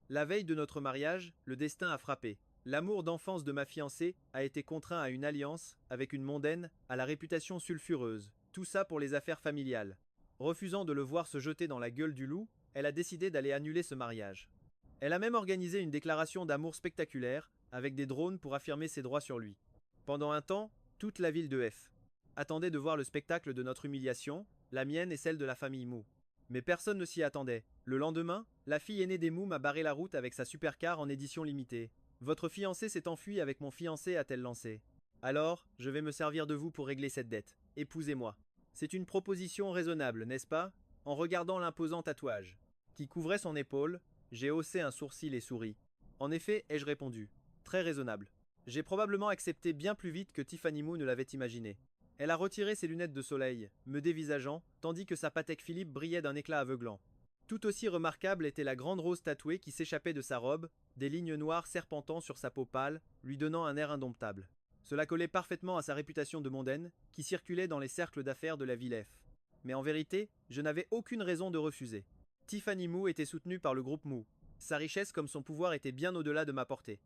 La veille de notre mariage, le destin a frappé. L'amour d'enfance de ma fiancée a été contraint à une alliance avec une mondaine à la réputation sulfureuse. Tout ça pour les affaires familiales. Refusant de le voir se jeter dans la gueule du loup, elle a décidé d'aller annuler ce mariage. Elle a même organisé une déclaration d'amour spectaculaire, avec des drones pour affirmer ses droits sur lui. Pendant un temps, toute la ville de F attendait de voir le spectacle de notre humiliation, la mienne et celle de la famille Mou. Mais personne ne s'y attendait. Le lendemain, la fille aînée des Mou m'a barré la route avec sa supercar en édition limitée. Votre fiancé s'est enfui avec mon fiancé, a-t-elle lancé. Alors, je vais me servir de vous pour régler cette dette. Épousez-moi. C'est une proposition raisonnable, n'est-ce pas? En regardant l'imposant tatouage qui couvrait son épaule, j'ai haussé un sourcil et souri. En effet, ai-je répondu. Très raisonnable. J'ai probablement accepté bien plus vite que Tiffany Moo ne l'avait imaginé. Elle a retiré ses lunettes de soleil, me dévisageant, tandis que sa Patek Philippe brillait d'un éclat aveuglant. Tout aussi remarquable était la grande rose tatouée qui s'échappait de sa robe, des lignes noires serpentant sur sa peau pâle, lui donnant un air indomptable. Cela collait parfaitement à sa réputation de mondaine, qui circulait dans les cercles d'affaires de la ville F. Mais en vérité, je n'avais aucune raison de refuser. Tiffany Moo était soutenue par le groupe Moo. Sa richesse comme son pouvoir étaient bien au-delà de ma portée.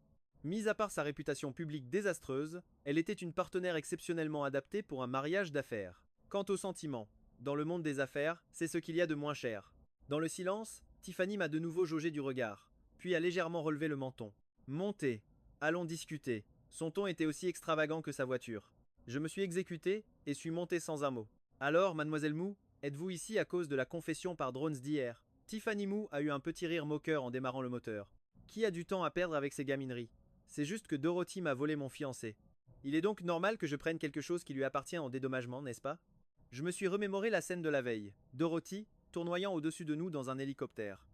Mis à part sa réputation publique désastreuse, elle était une partenaire exceptionnellement adaptée pour un mariage d'affaires. Quant aux sentiments, dans le monde des affaires, c'est ce qu'il y a de moins cher. Dans le silence, Tiffany m'a de nouveau jaugé du regard, puis a légèrement relevé le menton. Montez, allons discuter. Son ton était aussi extravagant que sa voiture. Je me suis exécuté et suis monté sans un mot. Alors, mademoiselle Moo, êtes-vous ici à cause de la confession par drones d'hier? Tiffany Moo a eu un petit rire moqueur en démarrant le moteur. Qui a du temps à perdre avec ses gamineries? C'est juste que Dorothy m'a volé mon fiancé. Il est donc normal que je prenne quelque chose qui lui appartient en dédommagement, n'est-ce pas? Je me suis remémoré la scène de la veille. Dorothy, tournoyant au-dessus de nous dans un hélicoptère.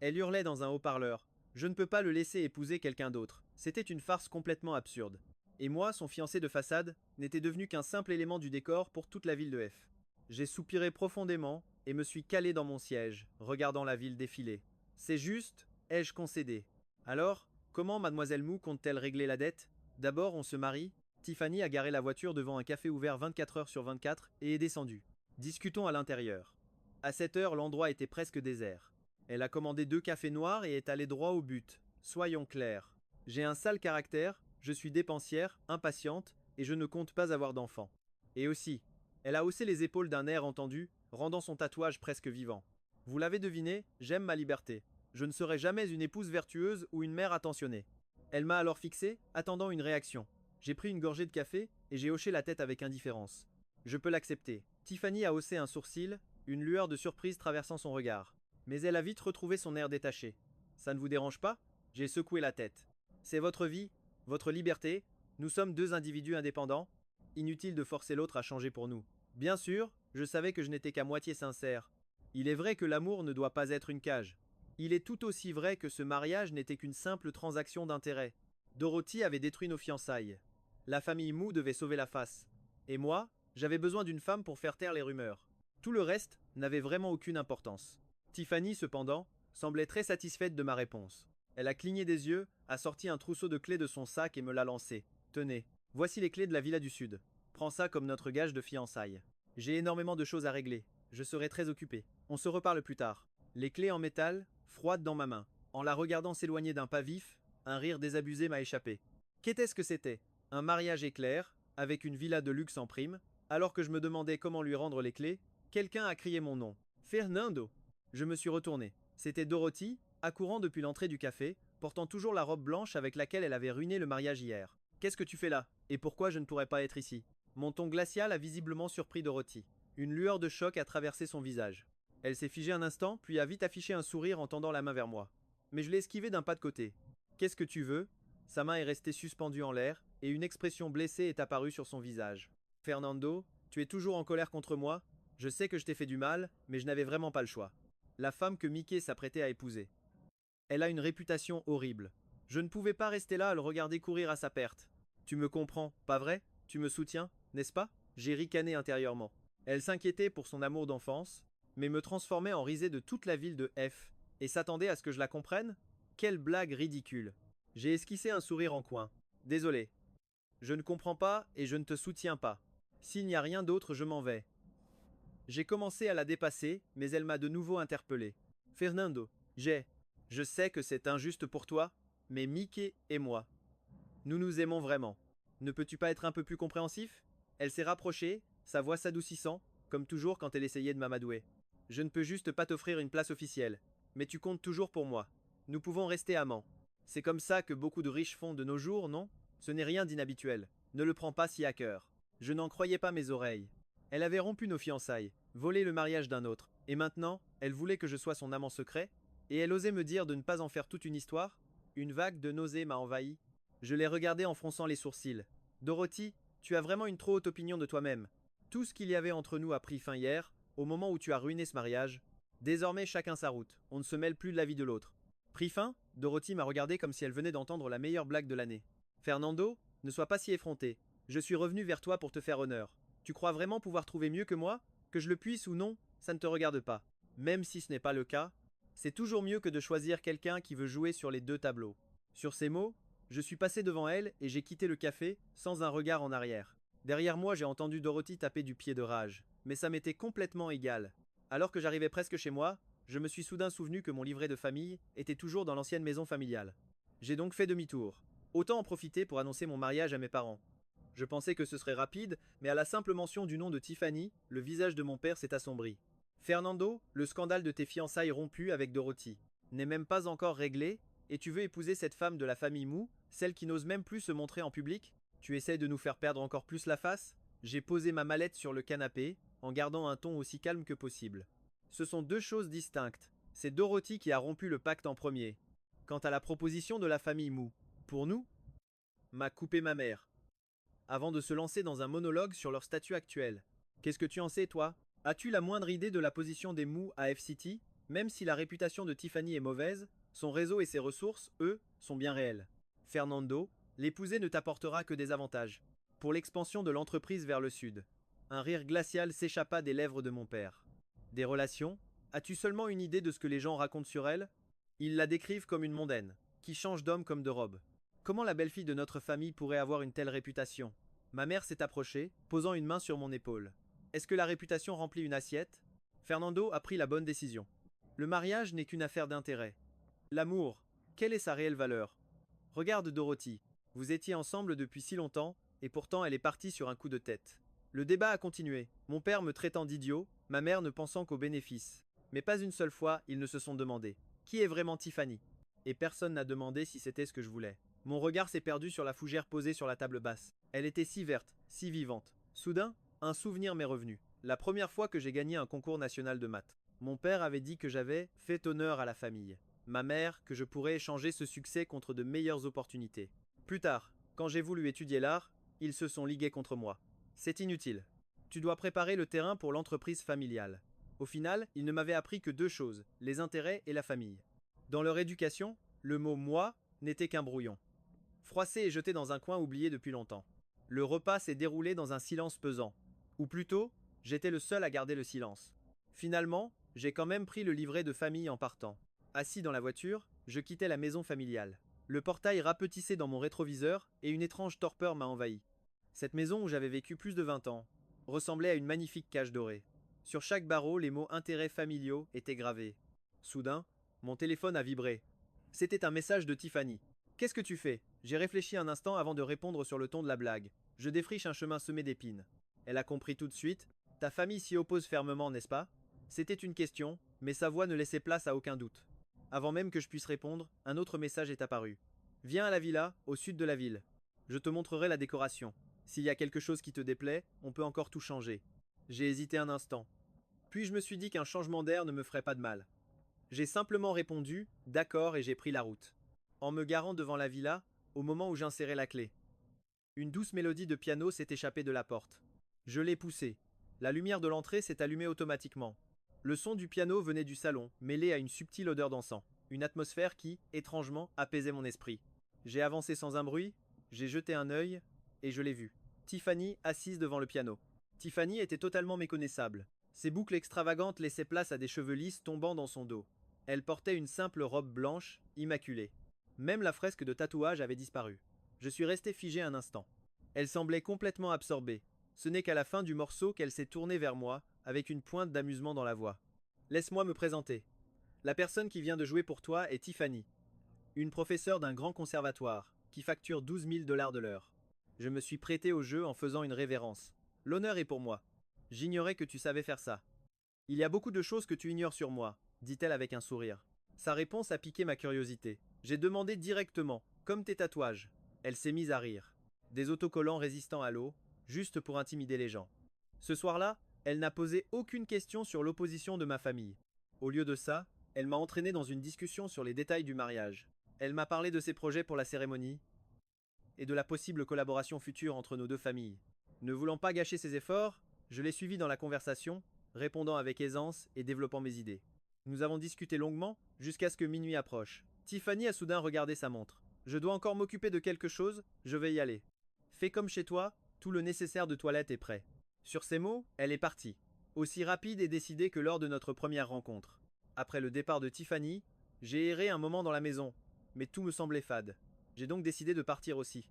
Elle hurlait dans un haut-parleur. Je ne peux pas le laisser épouser quelqu'un d'autre. C'était une farce complètement absurde. Et moi, son fiancé de façade, n'était devenu qu'un simple élément du décor pour toute la ville de F. J'ai soupiré profondément et me suis calé dans mon siège, regardant la ville défiler. C'est juste, ai-je concédé. Alors, comment mademoiselle Moo compte-t-elle régler la dette? D'abord, on se marie. Tiffany a garé la voiture devant un café ouvert 24 heures sur 24 et est descendue. Discutons à l'intérieur. À cette heure, l'endroit était presque désert. Elle a commandé 2 cafés noirs et est allée droit au but. Soyons clairs. J'ai un sale caractère, je suis dépensière, impatiente, et je ne compte pas avoir d'enfant. Et aussi, elle a haussé les épaules d'un air entendu, rendant son tatouage presque vivant. Vous l'avez deviné, j'aime ma liberté. Je ne serai jamais une épouse vertueuse ou une mère attentionnée. Elle m'a alors fixé, attendant une réaction. J'ai pris une gorgée de café et j'ai hoché la tête avec indifférence. Je peux l'accepter. Tiffany a haussé un sourcil, une lueur de surprise traversant son regard. Mais elle a vite retrouvé son air détaché. Ça ne vous dérange pas? J'ai secoué la tête. C'est votre vie, votre liberté. Nous sommes 2 individus indépendants. Inutile de forcer l'autre à changer pour nous. Bien sûr, je savais que je n'étais qu'à moitié sincère. Il est vrai que l'amour ne doit pas être une cage. Il est tout aussi vrai que ce mariage n'était qu'une simple transaction d'intérêt. Dorothy avait détruit nos fiançailles. La famille Moo devait sauver la face. Et moi, j'avais besoin d'une femme pour faire taire les rumeurs. Tout le reste n'avait vraiment aucune importance. Tiffany, cependant, semblait très satisfaite de ma réponse. Elle a cligné des yeux, a sorti un trousseau de clés de son sac et me l'a lancé. Tenez, voici les clés de la villa du Sud. Prends ça comme notre gage de fiançailles. J'ai énormément de choses à régler. Je serai très occupé. On se reparle plus tard. Les clés en métal, froides dans ma main. En la regardant s'éloigner d'un pas vif, un rire désabusé m'a échappé. Qu'était-ce que c'était? Un mariage éclair, avec une villa de luxe en prime. Alors que je me demandais comment lui rendre les clés, quelqu'un a crié mon nom. Fernando! Je me suis retourné. C'était Dorothy, accourant depuis l'entrée du café, portant toujours la robe blanche avec laquelle elle avait ruiné le mariage hier. Qu'est-ce que tu fais là? Et pourquoi je ne pourrais pas être ici? Mon ton glacial a visiblement surpris Dorothy. Une lueur de choc a traversé son visage. Elle s'est figée un instant, puis a vite affiché un sourire en tendant la main vers moi. Mais je l'ai esquivé d'un pas de côté. Qu'est-ce que tu veux? Sa main est restée suspendue en l'air, et une expression blessée est apparue sur son visage. Fernando, tu es toujours en colère contre moi? Je sais que je t'ai fait du mal, mais je n'avais vraiment pas le choix. La femme que Mickey s'apprêtait à épouser. Elle a une réputation horrible. Je ne pouvais pas rester là à le regarder courir à sa perte. Tu me comprends, pas vrai? Tu me soutiens, n'est-ce pas? J'ai ricané intérieurement. Elle s'inquiétait pour son amour d'enfance, mais me transformait en risée de toute la ville de F, et s'attendait à ce que je la comprenne? Quelle blague ridicule. J'ai esquissé un sourire en coin. Désolé. Je ne comprends pas et je ne te soutiens pas. S'il n'y a rien d'autre, je m'en vais. J'ai commencé à la dépasser, mais elle m'a de nouveau interpellé. Fernando, j'ai... Je sais que c'est injuste pour toi, mais Mickey et moi, nous nous aimons vraiment. Ne peux-tu pas être un peu plus compréhensif? Elle s'est rapprochée, sa voix s'adoucissant, comme toujours quand elle essayait de m'amadouer. Je ne peux juste pas t'offrir une place officielle, mais tu comptes toujours pour moi. Nous pouvons rester amants. C'est comme ça que beaucoup de riches font de nos jours, non? Ce n'est rien d'inhabituel. Ne le prends pas si à cœur. Je n'en croyais pas mes oreilles. Elle avait rompu nos fiançailles, volé le mariage d'un autre, et maintenant, elle voulait que je sois son amant secret, et elle osait me dire de ne pas en faire toute une histoire. Une vague de nausée m'a envahi. Je l'ai regardée en fronçant les sourcils. Dorothy, tu as vraiment une trop haute opinion de toi-même. Tout ce qu'il y avait entre nous a pris fin hier, au moment où tu as ruiné ce mariage. Désormais, chacun sa route. On ne se mêle plus de la vie de l'autre. Pris fin? Dorothy m'a regardé comme si elle venait d'entendre la meilleure blague de l'année. Fernando, ne sois pas si effronté. Je suis revenu vers toi pour te faire honneur. Tu crois vraiment pouvoir trouver mieux que moi? Que je le puisse ou non, ça ne te regarde pas. Même si ce n'est pas le cas, c'est toujours mieux que de choisir quelqu'un qui veut jouer sur les deux tableaux. Sur ces mots, je suis passé devant elle et j'ai quitté le café sans un regard en arrière. Derrière moi, j'ai entendu Dorothy taper du pied de rage, mais ça m'était complètement égal. Alors que j'arrivais presque chez moi, je me suis soudain souvenu que mon livret de famille était toujours dans l'ancienne maison familiale. J'ai donc fait demi-tour. Autant en profiter pour annoncer mon mariage à mes parents. Je pensais que ce serait rapide, mais à la simple mention du nom de Tiffany, le visage de mon père s'est assombri. Fernando, le scandale de tes fiançailles rompues avec Dorothy n'est même pas encore réglé, et tu veux épouser cette femme de la famille Mou, celle qui n'ose même plus se montrer en public? Tu essaies de nous faire perdre encore plus la face? J'ai posé ma mallette sur le canapé, en gardant un ton aussi calme que possible. Ce sont deux choses distinctes. C'est Dorothy qui a rompu le pacte en premier. Quant à la proposition de la famille Mou, pour nous, m'a coupé ma mère. Avant de se lancer dans un monologue sur leur statut actuel. Qu'est-ce que tu en sais, toi? As-tu la moindre idée de la position des Mou à F-City? Même si la réputation de Tiffany est mauvaise, son réseau et ses ressources, eux, sont bien réels. Fernando, l'épouser ne t'apportera que des avantages. Pour l'expansion de l'entreprise vers le sud. Un rire glacial s'échappa des lèvres de mon père. Des relations? As-tu seulement une idée de ce que les gens racontent sur elle? Ils la décrivent comme une mondaine, qui change d'homme comme de robe. Comment la belle-fille de notre famille pourrait avoir une telle réputation? Ma mère s'est approchée, posant une main sur mon épaule. Est-ce que la réputation remplit une assiette? Fernando a pris la bonne décision. Le mariage n'est qu'une affaire d'intérêt. L'amour, quelle est sa réelle valeur? Regarde Dorothy. Vous étiez ensemble depuis si longtemps, et pourtant elle est partie sur un coup de tête. Le débat a continué, mon père me traitant d'idiot, ma mère ne pensant qu'aux bénéfices. Mais pas une seule fois, ils ne se sont demandé. Qui est vraiment Tiffany? Et personne n'a demandé si c'était ce que je voulais. Mon regard s'est perdu sur la fougère posée sur la table basse. Elle était si verte, si vivante. Soudain, un souvenir m'est revenu. La première fois que j'ai gagné un concours national de maths. Mon père avait dit que j'avais fait honneur à la famille. Ma mère, que je pourrais échanger ce succès contre de meilleures opportunités. Plus tard, quand j'ai voulu étudier l'art, ils se sont ligués contre moi. C'est inutile. Tu dois préparer le terrain pour l'entreprise familiale. Au final, ils ne m'avaient appris que deux choses, les intérêts et la famille. Dans leur éducation, le mot moi n'était qu'un brouillon. Froissé et jeté dans un coin oublié depuis longtemps. Le repas s'est déroulé dans un silence pesant. Ou plutôt, j'étais le seul à garder le silence. Finalement, j'ai quand même pris le livret de famille en partant. Assis dans la voiture, je quittais la maison familiale. Le portail rapetissait dans mon rétroviseur et une étrange torpeur m'a envahi. Cette maison où j'avais vécu plus de 20 ans ressemblait à une magnifique cage dorée. Sur chaque barreau, les mots intérêts familiaux étaient gravés. Soudain, mon téléphone a vibré. C'était un message de Tiffany. Qu'est-ce que tu fais? J'ai réfléchi un instant avant de répondre sur le ton de la blague. Je défriche un chemin semé d'épines. Elle a compris tout de suite. Ta famille s'y oppose fermement, n'est-ce pas? C'était une question, mais sa voix ne laissait place à aucun doute. Avant même que je puisse répondre, un autre message est apparu. Viens à la villa, au sud de la ville. Je te montrerai la décoration. S'il y a quelque chose qui te déplaît, on peut encore tout changer. J'ai hésité un instant. Puis je me suis dit qu'un changement d'air ne me ferait pas de mal. J'ai simplement répondu « d'accord » et j'ai pris la route. En me garant devant la villa, au moment où j'insérais la clé. Une douce mélodie de piano s'est échappée de la porte. Je l'ai poussée. La lumière de l'entrée s'est allumée automatiquement. Le son du piano venait du salon, mêlé à une subtile odeur d'encens. Une atmosphère qui, étrangement, apaisait mon esprit. J'ai avancé sans un bruit, j'ai jeté un œil, et je l'ai vue. Tiffany assise devant le piano. Tiffany était totalement méconnaissable. Ses boucles extravagantes laissaient place à des cheveux lisses tombant dans son dos. Elle portait une simple robe blanche, immaculée. Même la fresque de tatouage avait disparu. Je suis resté figé un instant. Elle semblait complètement absorbée. Ce n'est qu'à la fin du morceau qu'elle s'est tournée vers moi, avec une pointe d'amusement dans la voix. Laisse-moi me présenter. La personne qui vient de jouer pour toi est Tiffany, une professeure d'un grand conservatoire, qui facture 12 000 $ de l'heure. Je me suis prêté au jeu en faisant une révérence. L'honneur est pour moi. J'ignorais que tu savais faire ça. Il y a beaucoup de choses que tu ignores sur moi, dit-elle avec un sourire. Sa réponse a piqué ma curiosité. J'ai demandé directement, comme tes tatouages. Elle s'est mise à rire. Des autocollants résistants à l'eau, juste pour intimider les gens. Ce soir-là, elle n'a posé aucune question sur l'opposition de ma famille. Au lieu de ça, elle m'a entraîné dans une discussion sur les détails du mariage. Elle m'a parlé de ses projets pour la cérémonie et de la possible collaboration future entre nos deux familles. Ne voulant pas gâcher ses efforts, je l'ai suivi dans la conversation, répondant avec aisance et développant mes idées. Nous avons discuté longuement jusqu'à ce que minuit approche. Tiffany a soudain regardé sa montre. Je dois encore m'occuper de quelque chose, je vais y aller. Fais comme chez toi, tout le nécessaire de toilette est prêt. Sur ces mots, elle est partie, aussi rapide et décidée que lors de notre première rencontre. Après le départ de Tiffany, j'ai erré un moment dans la maison, mais tout me semblait fade. J'ai donc décidé de partir aussi.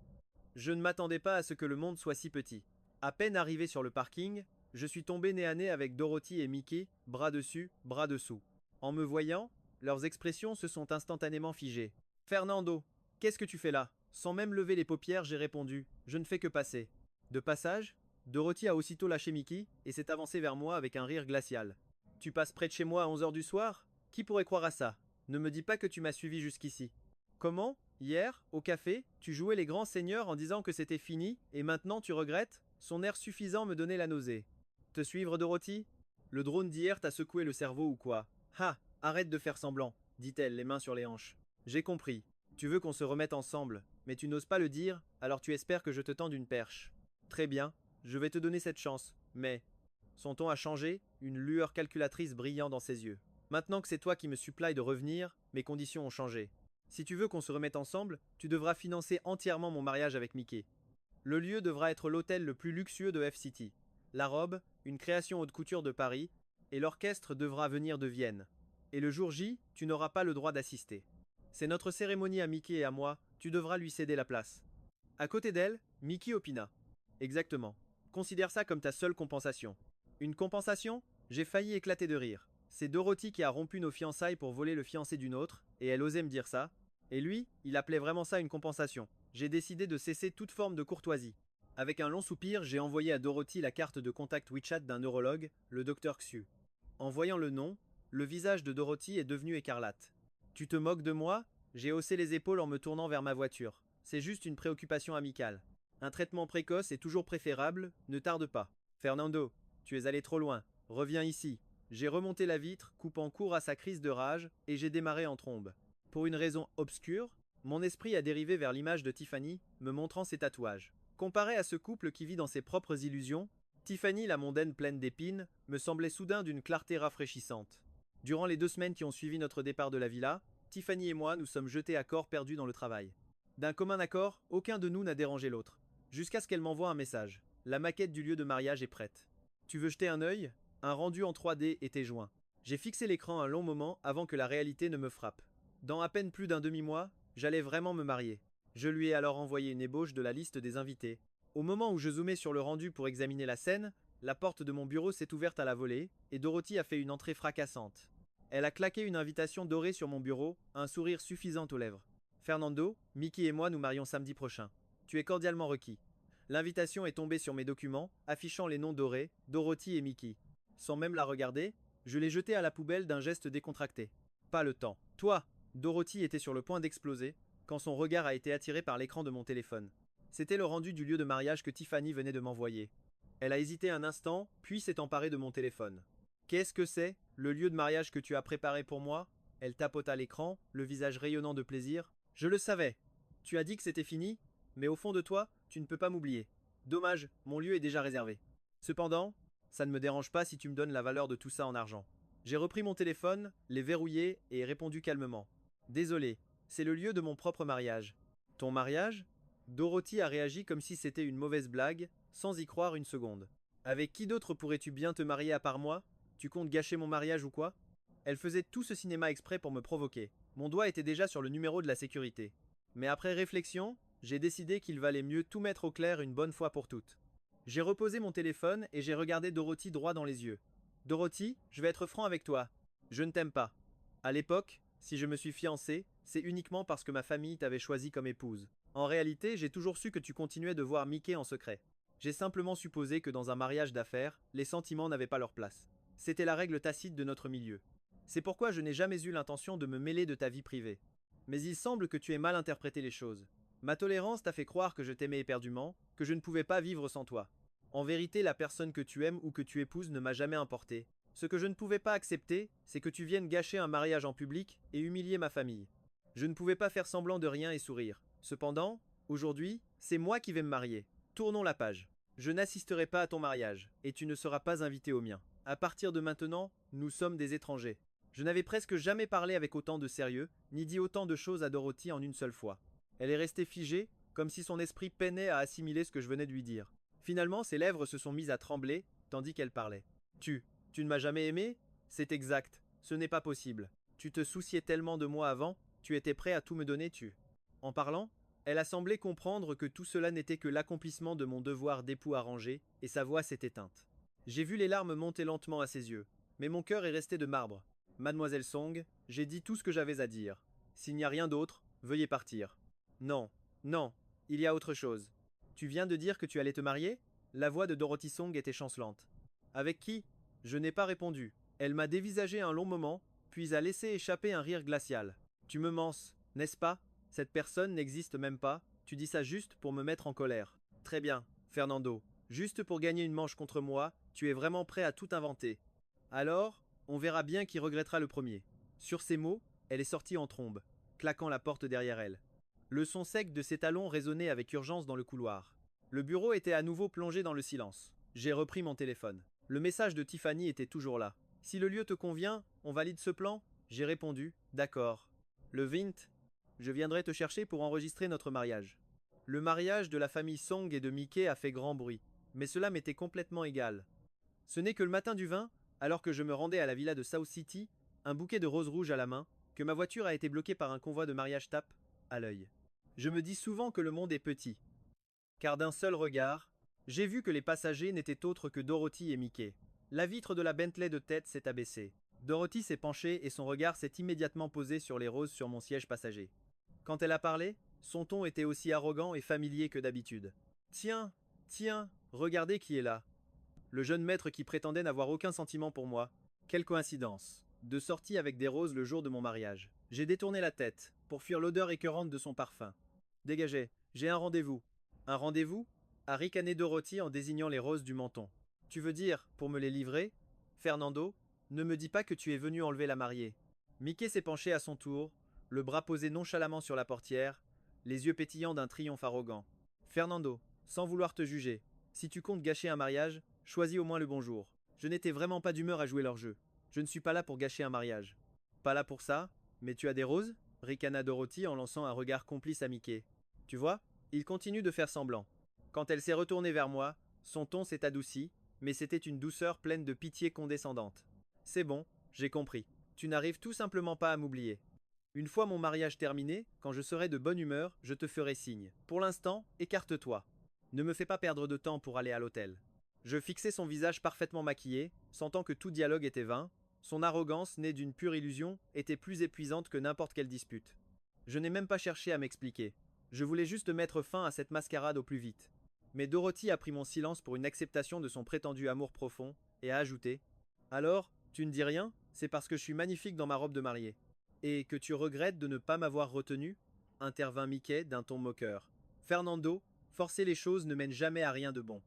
Je ne m'attendais pas à ce que le monde soit si petit. À peine arrivé sur le parking, je suis tombé nez à nez avec Dorothy et Mickey, bras dessus, bras dessous. En me voyant, leurs expressions se sont instantanément figées. Fernando, qu'est-ce que tu fais là? Sans même lever les paupières, j'ai répondu. Je ne fais que passer. De passage, Dorothy a aussitôt lâché Mickey et s'est avancée vers moi avec un rire glacial. Tu passes près de chez moi à 11 h du soir? Qui pourrait croire à ça? Ne me dis pas que tu m'as suivi jusqu'ici. Comment? Hier, au café, tu jouais les grands seigneurs en disant que c'était fini, et maintenant tu regrettes? Son air suffisant me donnait la nausée. Te suivre, Dorothy? Le drone d'hier t'a secoué le cerveau ou quoi? Ah, arrête de faire semblant, dit-elle, les mains sur les hanches. J'ai compris. Tu veux qu'on se remette ensemble, mais tu n'oses pas le dire, alors tu espères que je te tende une perche. Très bien, je vais te donner cette chance, mais... Son ton a changé, une lueur calculatrice brillant dans ses yeux. Maintenant que c'est toi qui me supplies de revenir, mes conditions ont changé. Si tu veux qu'on se remette ensemble, tu devras financer entièrement mon mariage avec Mickey. Le lieu devra être l'hôtel le plus luxueux de F-City. La robe, une création haute couture de Paris, et l'orchestre devra venir de Vienne. Et le jour J, tu n'auras pas le droit d'assister. C'est notre cérémonie à Mickey et à moi, tu devras lui céder la place. À côté d'elle, Mickey opina. Exactement. Considère ça comme ta seule compensation. Une compensation? J'ai failli éclater de rire. C'est Dorothy qui a rompu nos fiançailles pour voler le fiancé d'une autre, et elle osait me dire ça. Et lui, il appelait vraiment ça une compensation. J'ai décidé de cesser toute forme de courtoisie. Avec un long soupir, j'ai envoyé à Dorothy la carte de contact WeChat d'un neurologue, le Dr Xu. En voyant le nom, le visage de Dorothy est devenu écarlate. Tu te moques de moi? J'ai haussé les épaules en me tournant vers ma voiture. C'est juste une préoccupation amicale. Un traitement précoce est toujours préférable, ne tarde pas. Fernando, tu es allé trop loin. Reviens ici. J'ai remonté la vitre, coupant court à sa crise de rage, et j'ai démarré en trombe. Pour une raison obscure, mon esprit a dérivé vers l'image de Tiffany, me montrant ses tatouages. Comparé à ce couple qui vit dans ses propres illusions, Tiffany, la mondaine pleine d'épines, me semblait soudain d'une clarté rafraîchissante. Durant les 2 semaines qui ont suivi notre départ de la villa, Tiffany et moi nous sommes jetés à corps perdu dans le travail. D'un commun accord, aucun de nous n'a dérangé l'autre. Jusqu'à ce qu'elle m'envoie un message. La maquette du lieu de mariage est prête. Tu veux jeter un œil? Un rendu en 3D était joint. J'ai fixé l'écran un long moment avant que la réalité ne me frappe. Dans à peine plus d'un demi-mois, j'allais vraiment me marier. Je lui ai alors envoyé une ébauche de la liste des invités. Au moment où je zoomais sur le rendu pour examiner la scène, la porte de mon bureau s'est ouverte à la volée, et Dorothy a fait une entrée fracassante. Elle a claqué une invitation dorée sur mon bureau, un sourire suffisant aux lèvres. Fernando, Mickey et moi nous marions samedi prochain. Tu es cordialement requis. L'invitation est tombée sur mes documents, affichant les noms dorés, Dorothy et Mickey. Sans même la regarder, je l'ai jetée à la poubelle d'un geste décontracté. Pas le temps. Toi! Dorothy était sur le point d'exploser, quand son regard a été attiré par l'écran de mon téléphone. C'était le rendu du lieu de mariage que Tiffany venait de m'envoyer. Elle a hésité un instant, puis s'est emparée de mon téléphone. Qu'est-ce que c'est, le lieu de mariage que tu as préparé pour moi? Elle tapota l'écran, le visage rayonnant de plaisir. Je le savais. Tu as dit que c'était fini, mais au fond de toi, tu ne peux pas m'oublier. Dommage, mon lieu est déjà réservé. Cependant, ça ne me dérange pas si tu me donnes la valeur de tout ça en argent. J'ai repris mon téléphone, l'ai verrouillé et répondu calmement. Désolé, c'est le lieu de mon propre mariage. Ton mariage? Dorothy a réagi comme si c'était une mauvaise blague, sans y croire une seconde. Avec qui d'autre pourrais-tu bien te marier à part moi? Tu comptes gâcher mon mariage ou quoi? Elle faisait tout ce cinéma exprès pour me provoquer. Mon doigt était déjà sur le numéro de la sécurité. Mais après réflexion, j'ai décidé qu'il valait mieux tout mettre au clair une bonne fois pour toutes. J'ai reposé mon téléphone et j'ai regardé Dorothy droit dans les yeux. Dorothy, je vais être franc avec toi. Je ne t'aime pas. À l'époque, si je me suis fiancé, c'est uniquement parce que ma famille t'avait choisi comme épouse. En réalité, j'ai toujours su que tu continuais de voir Mickey en secret. J'ai simplement supposé que dans un mariage d'affaires, les sentiments n'avaient pas leur place. C'était la règle tacite de notre milieu. C'est pourquoi je n'ai jamais eu l'intention de me mêler de ta vie privée. Mais il semble que tu aies mal interprété les choses. Ma tolérance t'a fait croire que je t'aimais éperdument, que je ne pouvais pas vivre sans toi. En vérité, la personne que tu aimes ou que tu épouses ne m'a jamais importé. Ce que je ne pouvais pas accepter, c'est que tu viennes gâcher un mariage en public et humilier ma famille. Je ne pouvais pas faire semblant de rien et sourire. Cependant, aujourd'hui, c'est moi qui vais me marier. Tournons la page. Je n'assisterai pas à ton mariage, et tu ne seras pas invité au mien. À partir de maintenant, nous sommes des étrangers. Je n'avais presque jamais parlé avec autant de sérieux, ni dit autant de choses à Dorothy en une seule fois. Elle est restée figée, comme si son esprit peinait à assimiler ce que je venais de lui dire. Finalement, ses lèvres se sont mises à trembler, tandis qu'elle parlait. Tu ne m'as jamais aimé? C'est exact, ce n'est pas possible. Tu te souciais tellement de moi avant, tu étais prêt à tout me donner, En parlant, elle a semblé comprendre que tout cela n'était que l'accomplissement de mon devoir d'époux arrangé, et sa voix s'est éteinte. J'ai vu les larmes monter lentement à ses yeux, mais mon cœur est resté de marbre. Mademoiselle Song, j'ai dit tout ce que j'avais à dire. S'il n'y a rien d'autre, veuillez partir. Non, non, il y a autre chose. Tu viens de dire que tu allais te marier? La voix de Dorothy Song était chancelante. Avec qui? Je n'ai pas répondu. Elle m'a dévisagé un long moment, puis a laissé échapper un rire glacial. Tu me manses, n'est-ce pas? Cette personne n'existe même pas, tu dis ça juste pour me mettre en colère. Très bien, Fernando. Juste pour gagner une manche contre moi, tu es vraiment prêt à tout inventer. Alors, on verra bien qui regrettera le premier. Sur ces mots, elle est sortie en trombe, claquant la porte derrière elle. Le son sec de ses talons résonnait avec urgence dans le couloir. Le bureau était à nouveau plongé dans le silence. J'ai repris mon téléphone. Le message de Tiffany était toujours là. Si le lieu te convient, on valide ce plan? J'ai répondu, d'accord. Le Vint, je viendrai te chercher pour enregistrer notre mariage. Le mariage de la famille Song et de Mickey a fait grand bruit, mais cela m'était complètement égal. Ce n'est que le matin du 20, alors que je me rendais à la villa de South City, un bouquet de roses rouges à la main, que ma voiture a été bloquée par un convoi de mariage tape à l'œil. Je me dis souvent que le monde est petit, car d'un seul regard, j'ai vu que les passagers n'étaient autres que Dorothy et Mickey. La vitre de la Bentley de tête s'est abaissée. Dorothy s'est penchée et son regard s'est immédiatement posé sur les roses sur mon siège passager. Quand elle a parlé, son ton était aussi arrogant et familier que d'habitude. Tiens, tiens, regardez qui est là. Le jeune maître qui prétendait n'avoir aucun sentiment pour moi. Quelle coïncidence. De sortie avec des roses le jour de mon mariage. J'ai détourné la tête, pour fuir l'odeur écœurante de son parfum. Dégagez, j'ai un rendez-vous. Un rendez-vous? A ricané Dorothy en désignant les roses du menton. Tu veux dire, pour me les livrer? Fernando, ne me dis pas que tu es venu enlever la mariée. Mickey s'est penché à son tour, le bras posé nonchalamment sur la portière, les yeux pétillants d'un triomphe arrogant. Fernando, sans vouloir te juger, si tu comptes gâcher un mariage, choisis au moins le bon jour. Je n'étais vraiment pas d'humeur à jouer leur jeu. Je ne suis pas là pour gâcher un mariage. Pas là pour ça? Mais tu as des roses? Ricana Dorothy en lançant un regard complice à Mickey. Tu vois? Il continue de faire semblant. Quand elle s'est retournée vers moi, son ton s'est adouci, mais c'était une douceur pleine de pitié condescendante. C'est bon, j'ai compris. Tu n'arrives tout simplement pas à m'oublier. Une fois mon mariage terminé, quand je serai de bonne humeur, je te ferai signe. Pour l'instant, écarte-toi. Ne me fais pas perdre de temps pour aller à l'hôtel. Je fixai son visage parfaitement maquillé, sentant que tout dialogue était vain. Son arrogance, née d'une pure illusion, était plus épuisante que n'importe quelle dispute. Je n'ai même pas cherché à m'expliquer. Je voulais juste mettre fin à cette mascarade au plus vite. Mais Dorothy a pris mon silence pour une acceptation de son prétendu amour profond, et a ajouté « Alors, tu ne dis rien? C'est parce que je suis magnifique dans ma robe de mariée. Et que tu regrettes de ne pas m'avoir retenu ?» intervint Mickey d'un ton moqueur. « Fernando, forcer les choses ne mène jamais à rien de bon.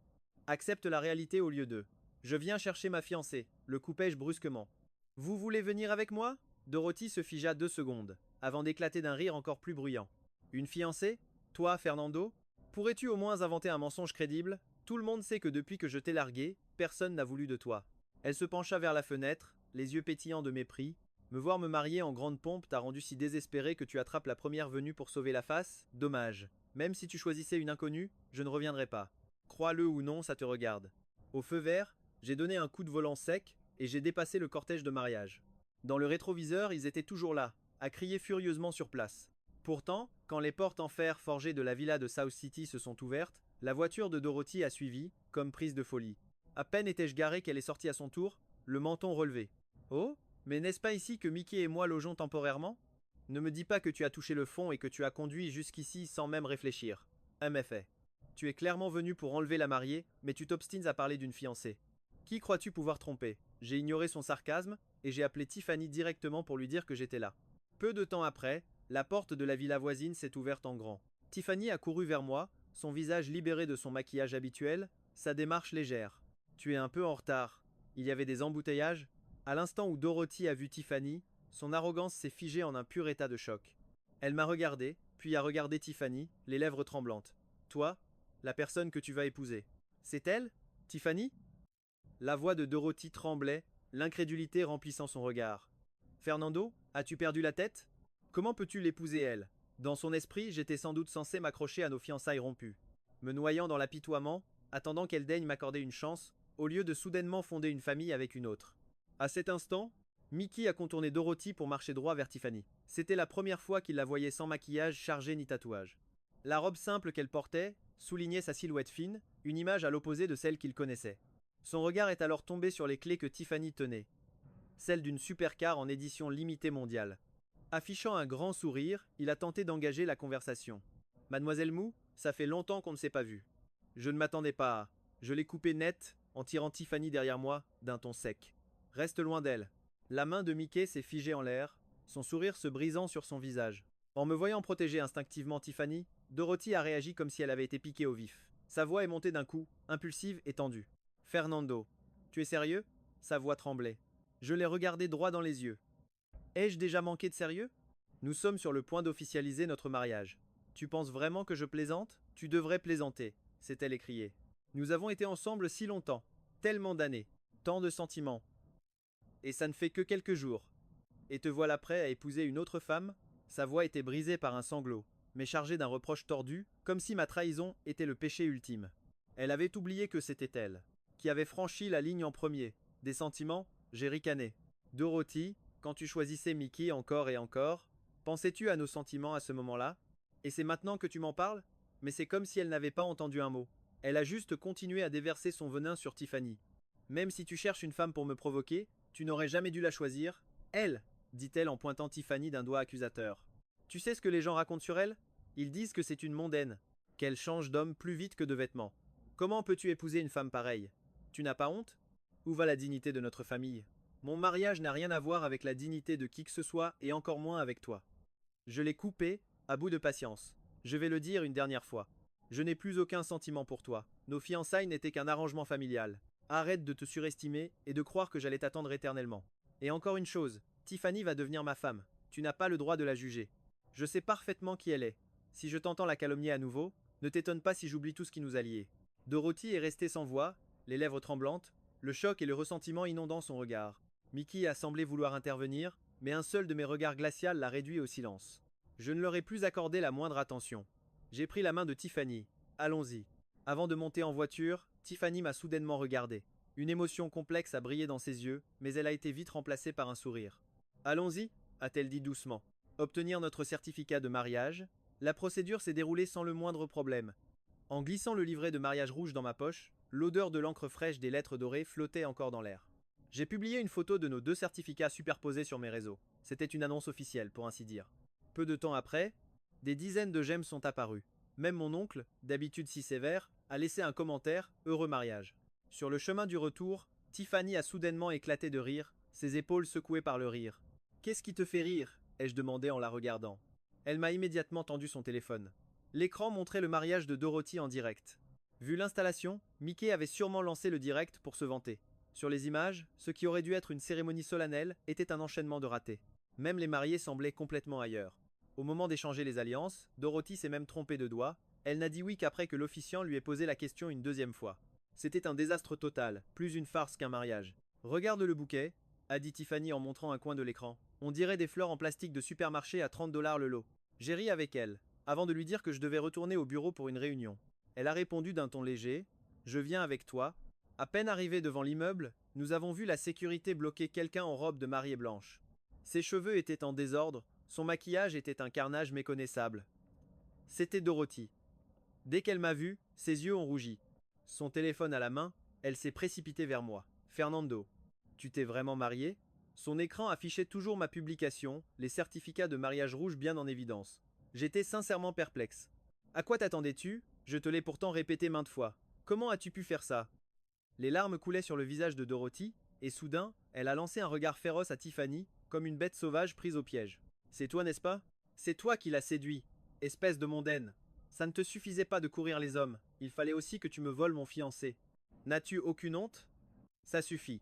Accepte la réalité au lieu d'eux. Je viens chercher ma fiancée, le coupai-je brusquement. Vous voulez venir avec moi? Dorothy se figea 2 secondes, avant d'éclater d'un rire encore plus bruyant. Une fiancée? Toi, Fernando? Pourrais-tu au moins inventer un mensonge crédible? Tout le monde sait que depuis que je t'ai largué, personne n'a voulu de toi. Elle se pencha vers la fenêtre, les yeux pétillants de mépris. Me voir me marier en grande pompe t'a rendu si désespéré que tu attrapes la première venue pour sauver la face? Dommage. Même si tu choisissais une inconnue, je ne reviendrai pas. Crois-le ou non, ça te regarde. Au feu vert, j'ai donné un coup de volant sec et j'ai dépassé le cortège de mariage. Dans le rétroviseur, ils étaient toujours là, à crier furieusement sur place. Pourtant, quand les portes en fer forgées de la villa de South City se sont ouvertes, la voiture de Dorothy a suivi, comme prise de folie. À peine étais-je garé qu'elle est sortie à son tour, le menton relevé. Oh, Mais n'est-ce pas ici que Mickey et moi logeons temporairement? Ne me dis pas que tu as touché le fond et que tu as conduit jusqu'ici sans même réfléchir. MFA. Tu es clairement venu pour enlever la mariée, mais tu t'obstines à parler d'une fiancée. Qui crois-tu pouvoir tromper? J'ai ignoré son sarcasme, et j'ai appelé Tiffany directement pour lui dire que j'étais là. Peu de temps après, la porte de la villa voisine s'est ouverte en grand. Tiffany a couru vers moi, son visage libéré de son maquillage habituel, sa démarche légère. Tu es un peu en retard. Il y avait des embouteillages. À l'instant où Dorothy a vu Tiffany, son arrogance s'est figée en un pur état de choc. Elle m'a regardé, puis a regardé Tiffany, les lèvres tremblantes. Toi, la personne que tu vas épouser. C'est elle? Tiffany? La voix de Dorothy tremblait, l'incrédulité remplissant son regard. Fernando, as-tu perdu la tête? Comment peux-tu l'épouser elle? Dans son esprit, j'étais sans doute censé m'accrocher à nos fiançailles rompues, me noyant dans l'apitoiement, attendant qu'elle daigne m'accorder une chance, au lieu de soudainement fonder une famille avec une autre. À cet instant, Mickey a contourné Dorothy pour marcher droit vers Tiffany. C'était la première fois qu'il la voyait sans maquillage chargé ni tatouage. La robe simple qu'elle portait soulignait sa silhouette fine, une image à l'opposé de celle qu'il connaissait. Son regard est alors tombé sur les clés que Tiffany tenait, celle d'une supercar en édition limitée mondiale. Affichant un grand sourire, il a tenté d'engager la conversation. Mademoiselle Mou, ça fait longtemps qu'on ne s'est pas vu. Je ne m'attendais pas à. Je l'ai coupé net, en tirant Tiffany derrière moi, d'un ton sec. Reste loin d'elle. La main de Mickey s'est figée en l'air, son sourire se brisant sur son visage. En me voyant protéger instinctivement Tiffany, Dorothy a réagi comme si elle avait été piquée au vif. Sa voix est montée d'un coup, impulsive et tendue. Fernando, tu es sérieux? Sa voix tremblait. Je l'ai regardé droit dans les yeux. Ai-je déjà manqué de sérieux? Nous sommes sur le point d'officialiser notre mariage. Tu penses vraiment que je plaisante? Tu devrais plaisanter, s'est-elle écriée. Nous avons été ensemble si longtemps, tellement d'années, tant de sentiments. Et ça ne fait que quelques jours. Et te voilà prêt à épouser une autre femme? Sa voix était brisée par un sanglot, mais chargée d'un reproche tordu, comme si ma trahison était le péché ultime. Elle avait oublié que c'était elle, qui avait franchi la ligne en premier. Des sentiments? J'ai ricané. Dorothy, quand tu choisissais Mickey encore et encore, pensais-tu à nos sentiments à ce moment-là? Et c'est maintenant que tu m'en parles? Mais c'est comme si elle n'avait pas entendu un mot. Elle a juste continué à déverser son venin sur Tiffany. Même si tu cherches une femme pour me provoquer, tu n'aurais jamais dû la choisir. Elle, dit-elle en pointant Tiffany d'un doigt accusateur. Tu sais ce que les gens racontent sur elle? Ils disent que c'est une mondaine, qu'elle change d'homme plus vite que de vêtements. Comment peux-tu épouser une femme pareille? Tu n'as pas honte? Où va la dignité de notre famille? Mon mariage n'a rien à voir avec la dignité de qui que ce soit et encore moins avec toi. Je l'ai coupé, à bout de patience. Je vais le dire une dernière fois. Je n'ai plus aucun sentiment pour toi. Nos fiançailles n'étaient qu'un arrangement familial. Arrête de te surestimer et de croire que j'allais t'attendre éternellement. Et encore une chose, Tiffany va devenir ma femme. Tu n'as pas le droit de la juger. Je sais parfaitement qui elle est. Si je t'entends la calomnier à nouveau, ne t'étonne pas si j'oublie tout ce qui nous a liés. Dorothy est restée sans voix, les lèvres tremblantes, le choc et le ressentiment inondant son regard. Mickey a semblé vouloir intervenir, mais un seul de mes regards glaciaux l'a réduit au silence. Je ne leur ai plus accordé la moindre attention. J'ai pris la main de Tiffany. Allons-y. Avant de monter en voiture, Tiffany m'a soudainement regardé. Une émotion complexe a brillé dans ses yeux, mais elle a été vite remplacée par un sourire. Allons-y, a-t-elle dit doucement. Obtenir notre certificat de mariage. La procédure s'est déroulée sans le moindre problème. En glissant le livret de mariage rouge dans ma poche, l'odeur de l'encre fraîche des lettres dorées flottait encore dans l'air. J'ai publié une photo de nos deux certificats superposés sur mes réseaux. C'était une annonce officielle, pour ainsi dire. Peu de temps après, des dizaines de j'aime sont apparus. Même mon oncle, d'habitude si sévère, a laissé un commentaire « Heureux mariage ». Sur le chemin du retour, Tiffany a soudainement éclaté de rire, ses épaules secouées par le rire. « Qu'est-ce qui te fait rire ?» ai-je demandé en la regardant. Elle m'a immédiatement tendu son téléphone. L'écran montrait le mariage de Dorothy en direct. Vu l'installation, Mickey avait sûrement lancé le direct pour se vanter. Sur les images, ce qui aurait dû être une cérémonie solennelle était un enchaînement de ratés. Même les mariés semblaient complètement ailleurs. Au moment d'échanger les alliances, Dorothy s'est même trompée de doigt. Elle n'a dit oui qu'après que l'officiant lui ait posé la question une deuxième fois. C'était un désastre total, plus une farce qu'un mariage. Regarde le bouquet, a dit Tiffany en montrant un coin de l'écran. On dirait des fleurs en plastique de supermarché à 30$ le lot. J'ai ri avec elle, avant de lui dire que je devais retourner au bureau pour une réunion. Elle a répondu d'un ton léger. Je viens avec toi. À peine arrivés devant l'immeuble, nous avons vu la sécurité bloquer quelqu'un en robe de mariée blanche. Ses cheveux étaient en désordre, son maquillage était un carnage méconnaissable. C'était Dorothy. Dès qu'elle m'a vu, ses yeux ont rougi. Son téléphone à la main, elle s'est précipitée vers moi. Fernando, tu t'es vraiment marié? Son écran affichait toujours ma publication, les certificats de mariage rouge bien en évidence. J'étais sincèrement perplexe. À quoi t'attendais-tu? Je te l'ai pourtant répété maintes fois. Comment as-tu pu faire ça? Les larmes coulaient sur le visage de Dorothy, et soudain, elle a lancé un regard féroce à Tiffany, comme une bête sauvage prise au piège. C'est toi, n'est-ce pas? C'est toi qui l'as séduit, espèce de mondaine. Ça ne te suffisait pas de courir les hommes, il fallait aussi que tu me voles mon fiancé. N'as-tu aucune honte? Ça suffit.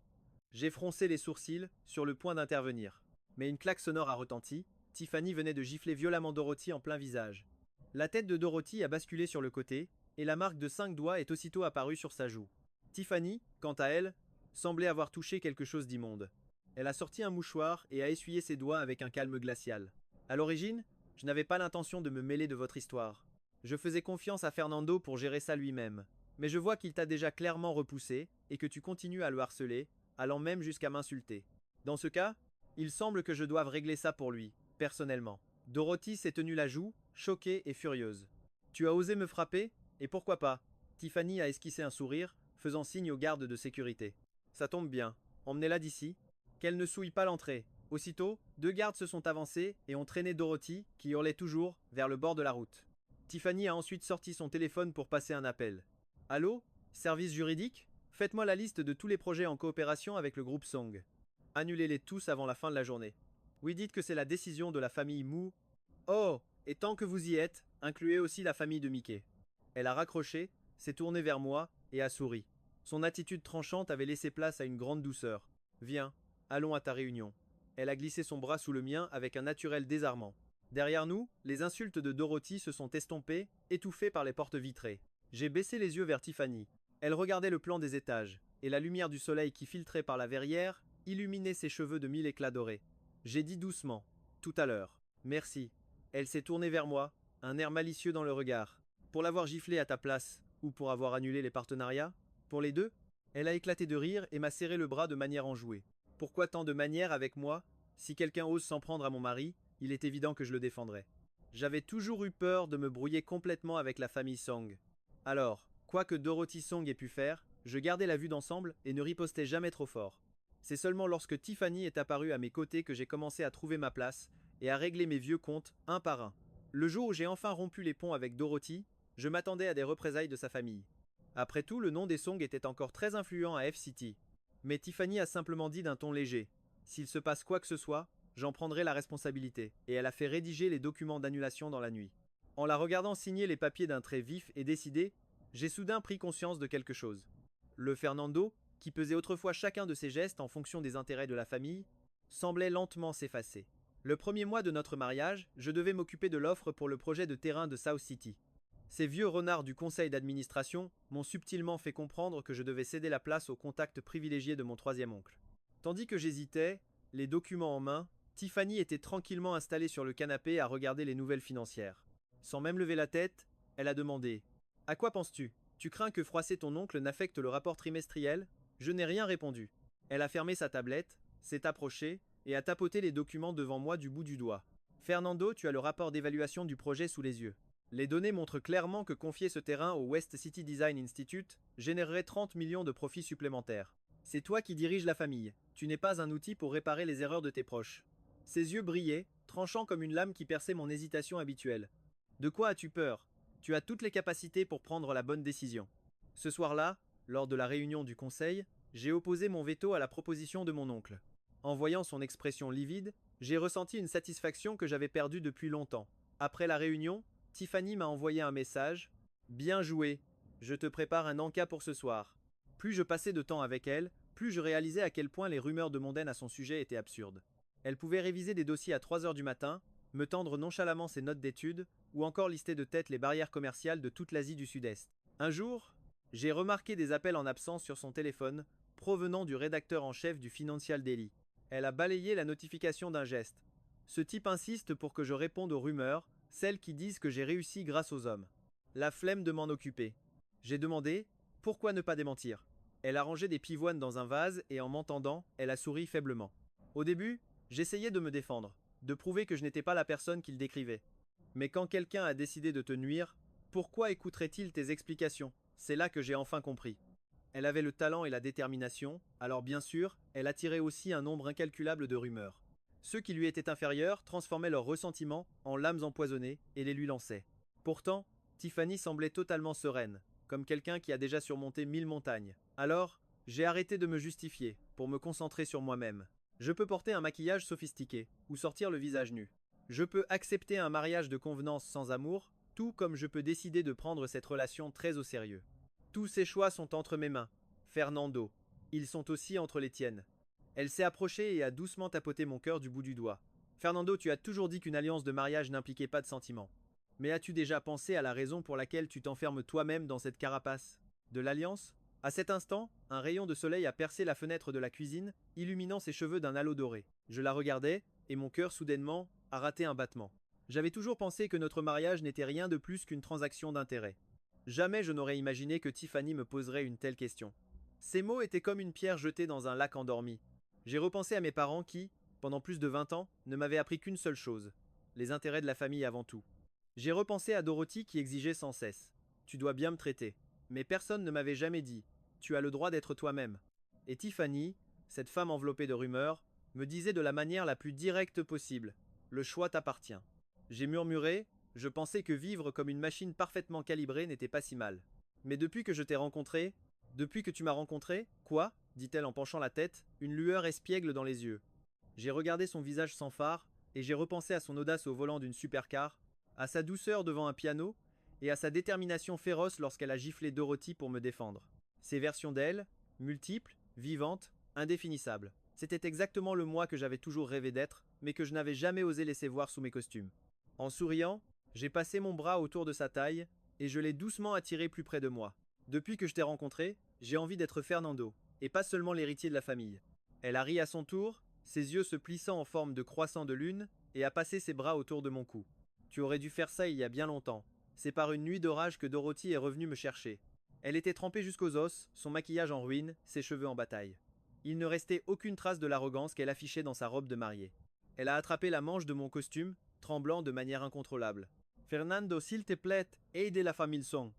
J'ai froncé les sourcils, sur le point d'intervenir. Mais une claque sonore a retenti, Tiffany venait de gifler violemment Dorothy en plein visage. La tête de Dorothy a basculé sur le côté, et la marque de 5 doigts est aussitôt apparue sur sa joue. Tiffany, quant à elle, semblait avoir touché quelque chose d'immonde. Elle a sorti un mouchoir et a essuyé ses doigts avec un calme glacial. À l'origine, je n'avais pas l'intention de me mêler de votre histoire. Je faisais confiance à Fernando pour gérer ça lui-même. Mais je vois qu'il t'a déjà clairement repoussé et que tu continues à le harceler, allant même jusqu'à m'insulter. Dans ce cas, il semble que je doive régler ça pour lui, personnellement. Dorothy s'est tenue la joue, choquée et furieuse. Tu as osé me frapper? Et pourquoi pas? Tiffany a esquissé un sourire, faisant signe aux gardes de sécurité. Ça tombe bien, emmenez-la d'ici. Qu'elle ne souille pas l'entrée. Aussitôt, 2 gardes se sont avancés et ont traîné Dorothy, qui hurlait toujours, vers le bord de la route. Tiffany a ensuite sorti son téléphone pour passer un appel. Allô? Service juridique? Faites-moi la liste de tous les projets en coopération avec le groupe Song. Annulez-les tous avant la fin de la journée. Oui, dites que c'est la décision de la famille Mu. Oh, et tant que vous y êtes, incluez aussi la famille de Mickey. Elle a raccroché, s'est tournée vers moi et a souri. Son attitude tranchante avait laissé place à une grande douceur. Viens, allons à ta réunion. Elle a glissé son bras sous le mien avec un naturel désarmant. Derrière nous, les insultes de Dorothy se sont estompées, étouffées par les portes vitrées. J'ai baissé les yeux vers Tiffany. Elle regardait le plan des étages, et la lumière du soleil qui filtrait par la verrière illuminait ses cheveux de 1000 éclats dorés. J'ai dit doucement, tout à l'heure, merci. Elle s'est tournée vers moi, un air malicieux dans le regard. Pour l'avoir giflé à ta place, ou pour avoir annulé les partenariats? Pour les deux? Elle a éclaté de rire et m'a serré le bras de manière enjouée. Pourquoi tant de manières avec moi? Si quelqu'un ose s'en prendre à mon mari, il est évident que je le défendrai. J'avais toujours eu peur de me brouiller complètement avec la famille Song. Alors, quoi que Dorothy Song ait pu faire, je gardais la vue d'ensemble et ne ripostais jamais trop fort. C'est seulement lorsque Tiffany est apparue à mes côtés que j'ai commencé à trouver ma place et à régler mes vieux comptes un par un. Le jour où j'ai enfin rompu les ponts avec Dorothy, je m'attendais à des représailles de sa famille. Après tout, le nom des Song était encore très influent à F-City. Mais Tiffany a simplement dit d'un ton léger. S'il se passe quoi que ce soit, j'en prendrai la responsabilité. Et elle a fait rédiger les documents d'annulation dans la nuit. En la regardant signer les papiers d'un trait vif et décidé, j'ai soudain pris conscience de quelque chose. Le Fernando, qui pesait autrefois chacun de ses gestes en fonction des intérêts de la famille, semblait lentement s'effacer. Le premier mois de notre mariage, je devais m'occuper de l'offre pour le projet de terrain de South City. Ces vieux renards du conseil d'administration m'ont subtilement fait comprendre que je devais céder la place au contact privilégié de mon troisième oncle. Tandis que j'hésitais, les documents en main, Tiffany était tranquillement installée sur le canapé à regarder les nouvelles financières. Sans même lever la tête, elle a demandé « À quoi penses-tu? Tu crains que froisser ton oncle n'affecte le rapport trimestriel ?» Je n'ai rien répondu. Elle a fermé sa tablette, s'est approchée et a tapoté les documents devant moi du bout du doigt. « Fernando, tu as le rapport d'évaluation du projet sous les yeux. Les données montrent clairement que confier ce terrain au West City Design Institute générerait 30 millions de profits supplémentaires. C'est toi qui diriges la famille. Tu n'es pas un outil pour réparer les erreurs de tes proches. » Ses yeux brillaient, tranchant comme une lame qui perçait mon hésitation habituelle. De quoi as-tu peur? Tu as toutes les capacités pour prendre la bonne décision. Ce soir-là, lors de la réunion du conseil, j'ai opposé mon veto à la proposition de mon oncle. En voyant son expression livide, j'ai ressenti une satisfaction que j'avais perdue depuis longtemps. Après la réunion, Tiffany m'a envoyé un message. Bien joué, je te prépare un encas pour ce soir. Plus je passais de temps avec elle, plus je réalisais à quel point les rumeurs de mondaine à son sujet étaient absurdes. Elle pouvait réviser des dossiers à 3 heures du matin, me tendre nonchalamment ses notes d'études, ou encore lister de tête les barrières commerciales de toute l'Asie du Sud-Est. Un jour, j'ai remarqué des appels en absence sur son téléphone, provenant du rédacteur en chef du Financial Daily. Elle a balayé la notification d'un geste. Ce type insiste pour que je réponde aux rumeurs, celles qui disent que j'ai réussi grâce aux hommes. La flemme de m'en occuper. J'ai demandé, pourquoi ne pas démentir? Elle a rangé des pivoines dans un vase et en m'entendant, elle a souri faiblement. Au début, j'essayais de me défendre, de prouver que je n'étais pas la personne qu'il décrivait. Mais quand quelqu'un a décidé de te nuire, pourquoi écouterait-il tes explications? C'est là que j'ai enfin compris. Elle avait le talent et la détermination, alors bien sûr, elle attirait aussi un nombre incalculable de rumeurs. Ceux qui lui étaient inférieurs transformaient leurs ressentiments en lames empoisonnées et les lui lançaient. Pourtant, Tiffany semblait totalement sereine, comme quelqu'un qui a déjà surmonté 1000 montagnes. Alors, j'ai arrêté de me justifier, pour me concentrer sur moi-même. Je peux porter un maquillage sophistiqué, ou sortir le visage nu. Je peux accepter un mariage de convenance sans amour, tout comme je peux décider de prendre cette relation très au sérieux. Tous ces choix sont entre mes mains. Fernando. Ils sont aussi entre les tiennes. Elle s'est approchée et a doucement tapoté mon cœur du bout du doigt. Fernando, tu as toujours dit qu'une alliance de mariage n'impliquait pas de sentiments. Mais as-tu déjà pensé à la raison pour laquelle tu t'enfermes toi-même dans cette carapace de l'alliance? À cet instant, un rayon de soleil a percé la fenêtre de la cuisine, illuminant ses cheveux d'un halo doré. Je la regardais, et mon cœur soudainement a raté un battement. J'avais toujours pensé que notre mariage n'était rien de plus qu'une transaction d'intérêt. Jamais je n'aurais imaginé que Tiffany me poserait une telle question. Ces mots étaient comme une pierre jetée dans un lac endormi. J'ai repensé à mes parents qui, pendant plus de 20 ans, ne m'avaient appris qu'une seule chose: les intérêts de la famille avant tout. J'ai repensé à Dorothy qui exigeait sans cesse: tu dois bien me traiter. Mais personne ne m'avait jamais dit: tu as le droit d'être toi-même. Et Tiffany, cette femme enveloppée de rumeurs, me disait de la manière la plus directe possible: le choix t'appartient. J'ai murmuré, je pensais que vivre comme une machine parfaitement calibrée n'était pas si mal. Mais depuis que je t'ai rencontré, depuis que tu m'as rencontré, quoi? Dit-elle en penchant la tête, une lueur espiègle dans les yeux. J'ai regardé son visage sans phare, et j'ai repensé à son audace au volant d'une supercar, à sa douceur devant un piano, et à sa détermination féroce lorsqu'elle a giflé Dorothy pour me défendre. Ces versions d'elle, multiples, vivantes, indéfinissables. C'était exactement le moi que j'avais toujours rêvé d'être, mais que je n'avais jamais osé laisser voir sous mes costumes. En souriant, j'ai passé mon bras autour de sa taille, et je l'ai doucement attiré plus près de moi. Depuis que je t'ai rencontré, j'ai envie d'être Fernando, et pas seulement l'héritier de la famille. Elle a ri à son tour, ses yeux se plissant en forme de croissant de lune, et a passé ses bras autour de mon cou. Tu aurais dû faire ça il y a bien longtemps. C'est par une nuit d'orage que Dorothy est revenue me chercher. Elle était trempée jusqu'aux os, son maquillage en ruine, ses cheveux en bataille. Il ne restait aucune trace de l'arrogance qu'elle affichait dans sa robe de mariée. Elle a attrapé la manche de mon costume, tremblant de manière incontrôlable. Fernando, s'il te plaît, aidez la famille Song.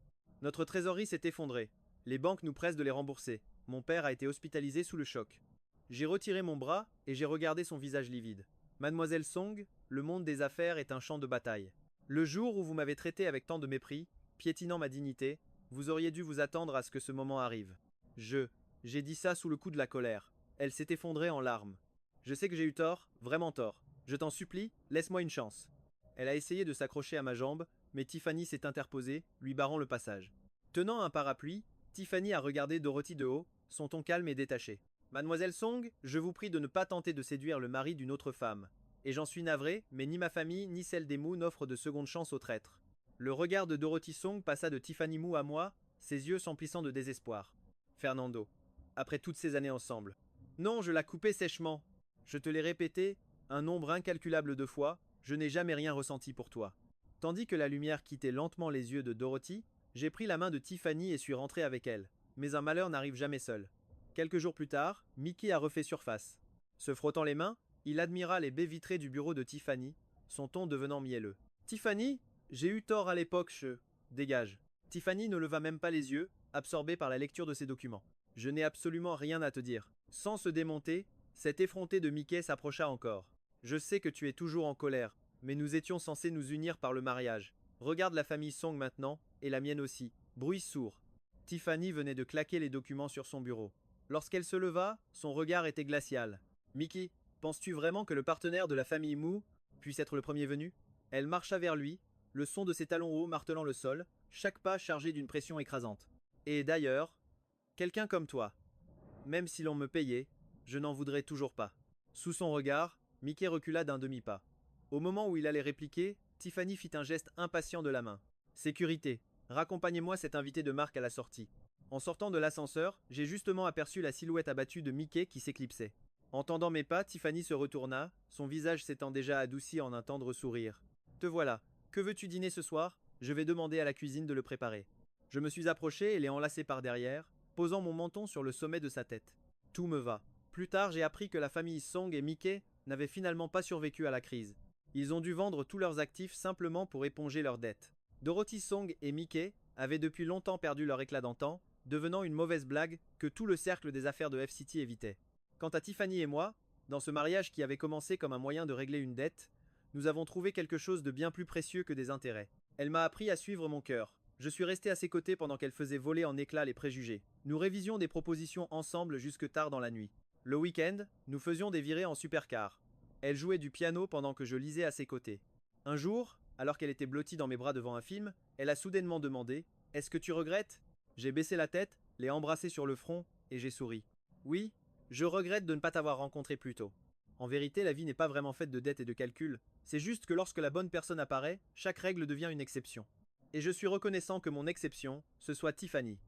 Notre trésorerie s'est effondrée. Les banques nous pressent de les rembourser. Mon père a été hospitalisé sous le choc. J'ai retiré mon bras et j'ai regardé son visage livide. Mademoiselle Song, le monde des affaires est un champ de bataille. Le jour où vous m'avez traité avec tant de mépris, piétinant ma dignité, vous auriez dû vous attendre à ce que ce moment arrive. J'ai dit ça sous le coup de la colère. Elle s'est effondrée en larmes. Je sais que j'ai eu tort, vraiment tort. Je t'en supplie, laisse-moi une chance. Elle a essayé de s'accrocher à ma jambe, mais Tiffany s'est interposée, lui barrant le passage. Tenant un parapluie, Tiffany a regardé Dorothy de haut, son ton calme et détaché. Mademoiselle Song, je vous prie de ne pas tenter de séduire le mari d'une autre femme. Et j'en suis navré, mais ni ma famille ni celle des Mu n'offrent de seconde chance aux traîtres. Le regard de Dorothy Song passa de Tiffany Mu à moi, ses yeux s'emplissant de désespoir. Fernando. Après toutes ces années ensemble. Non, je la coupais sèchement. Je te l'ai répété, un nombre incalculable de fois, je n'ai jamais rien ressenti pour toi. Tandis que la lumière quittait lentement les yeux de Dorothy, j'ai pris la main de Tiffany et suis rentré avec elle. Mais un malheur n'arrive jamais seul. Quelques jours plus tard, Mickey a refait surface. Se frottant les mains, il admira les baies vitrées du bureau de Tiffany, son ton devenant mielleux. Tiffany, j'ai eu tort à l'époque, Dégage. Tiffany ne leva même pas les yeux, absorbée par la lecture de ses documents. Je n'ai absolument rien à te dire. Sans se démonter, cet effronté de Mickey s'approcha encore. Je sais que tu es toujours en colère, mais nous étions censés nous unir par le mariage. Regarde la famille Song maintenant, et la mienne aussi. Bruit sourd. Tiffany venait de claquer les documents sur son bureau. Lorsqu'elle se leva, son regard était glacial. Mickey, penses-tu vraiment que le partenaire de la famille Mu puisse être le premier venu? Elle marcha vers lui, le son de ses talons hauts martelant le sol, chaque pas chargé d'une pression écrasante. Et d'ailleurs, quelqu'un comme toi. Même si l'on me payait, je n'en voudrais toujours pas. Sous son regard, Mickey recula d'un demi-pas. Au moment où il allait répliquer, Tiffany fit un geste impatient de la main. Sécurité, raccompagnez-moi cet invité de marque à la sortie. En sortant de l'ascenseur, j'ai justement aperçu la silhouette abattue de Mickey qui s'éclipsait. Entendant mes pas, Tiffany se retourna, son visage s'étant déjà adouci en un tendre sourire. Te voilà. Que veux-tu dîner ce soir? Je vais demander à la cuisine de le préparer. Je me suis approché et l'ai enlacé par derrière, posant mon menton sur le sommet de sa tête. Tout me va. Plus tard, j'ai appris que la famille Song et Mickey n'avaient finalement pas survécu à la crise. Ils ont dû vendre tous leurs actifs simplement pour éponger leurs dettes. Dorothy Song et Mickey avaient depuis longtemps perdu leur éclat d'antan, devenant une mauvaise blague que tout le cercle des affaires de F-City évitait. Quant à Tiffany et moi, dans ce mariage qui avait commencé comme un moyen de régler une dette, nous avons trouvé quelque chose de bien plus précieux que des intérêts. Elle m'a appris à suivre mon cœur. Je suis resté à ses côtés pendant qu'elle faisait voler en éclats les préjugés. Nous révisions des propositions ensemble jusque tard dans la nuit. Le week-end, nous faisions des virées en supercar. Elle jouait du piano pendant que je lisais à ses côtés. Un jour, alors qu'elle était blottie dans mes bras devant un film, elle a soudainement demandé « Est-ce que tu regrettes ?» J'ai baissé la tête, l'ai embrassée sur le front, et j'ai souri. Oui, je regrette de ne pas t'avoir rencontré plus tôt. En vérité, la vie n'est pas vraiment faite de dettes et de calculs, c'est juste que lorsque la bonne personne apparaît, chaque règle devient une exception. Et je suis reconnaissant que mon exception, ce soit Tiffany.